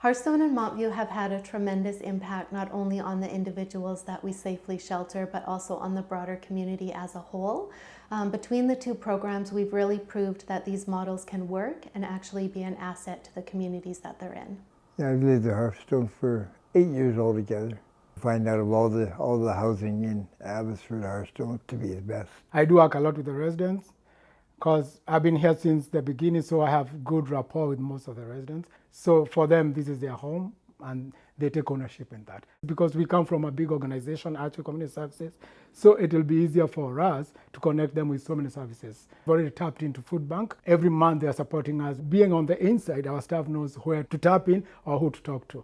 Hearthstone and Montview have had a tremendous impact not only on the individuals that we safely shelter, but also on the broader community as a whole. Between the two programs, we've really proved that these models can work and actually be an asset to the communities that they're in. Yeah, I've lived at Hearthstone for 8 years altogether. Find out of all the housing in Abbotsford, Hearthstone to be the best. I do work a lot with the residents because I've been here since the beginning, so I have good rapport with most of the residents. So for them, this is their home and they take ownership in that. Because we come from a big organization, Archway Community Services, so it will be easier for us to connect them with so many services. We've already tapped into Food Bank. Every month they are supporting us. Being on the inside, our staff knows where to tap in or who to talk to.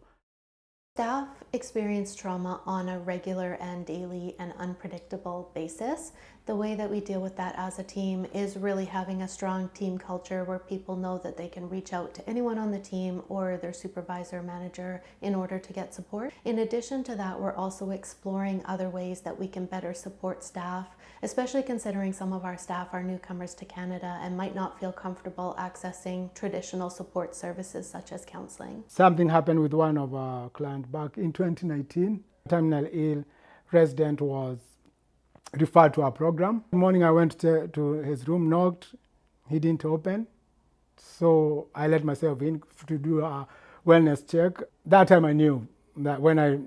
Staff experience trauma on a regular and daily and unpredictable basis. The way that we deal with that as a team is really having a strong team culture where people know that they can reach out to anyone on the team or their supervisor or manager in order to get support. In addition to that, we're also exploring other ways that we can better support staff, especially considering some of our staff are newcomers to Canada and might not feel comfortable accessing traditional support services such as counseling. Something happened with one of our clients back in 2019. A terminal ill resident was referred to our program. One morning I went to his room, knocked, he didn't open. So I let myself in to do a wellness check. That time I knew that when I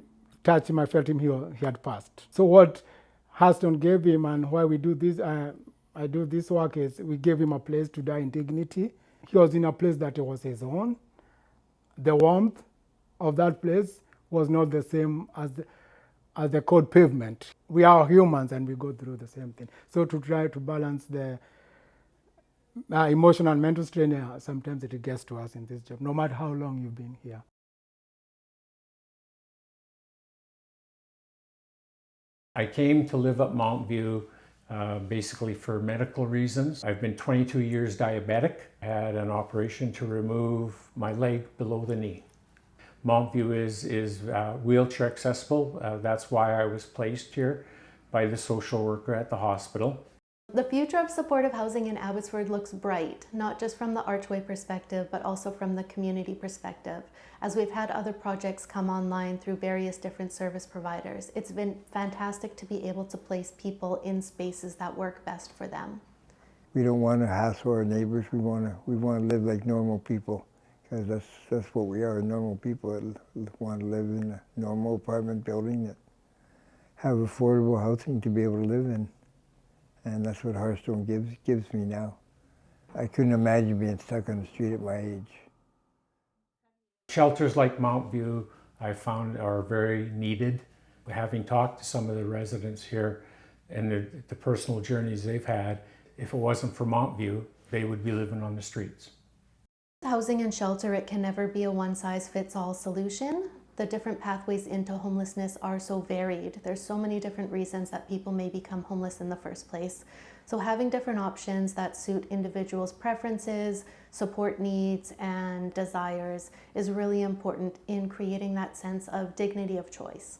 touched him, I felt him, he had passed. So what Hearthstone gave him and why we do this, I do this work is we gave him a place to die in dignity. He was in a place that was his own. The warmth of that place was not the same as the cold pavement. We are humans and we go through the same thing. So to try to balance the emotional and mental strain, sometimes it gets to us in this job, no matter how long you've been here. I came to live at Montview basically for medical reasons. I've been 22 years diabetic. I had an operation to remove my leg below the knee. Montview is wheelchair accessible. That's why I was placed here by the social worker at the hospital. The future of supportive housing in Abbotsford looks bright, not just from the Archway perspective, but also from the community perspective. As we've had other projects come online through various different service providers, it's been fantastic to be able to place people in spaces that work best for them. We don't want to hassle our neighbors. We want to live like normal people. Because that's what we are, normal people that want to live in a normal apartment building that have affordable housing to be able to live in. And that's what Hearthstone gives me now. I couldn't imagine being stuck on the street at my age. Shelters like Montview I found are very needed. Having talked to some of the residents here and the personal journeys they've had, if it wasn't for Montview, they would be living on the streets. Housing and shelter, it can never be a one-size-fits-all solution. The different pathways into homelessness are so varied. There's so many different reasons that people may become homeless in the first place. So having different options that suit individuals' preferences, support needs, and desires is really important in creating that sense of dignity of choice.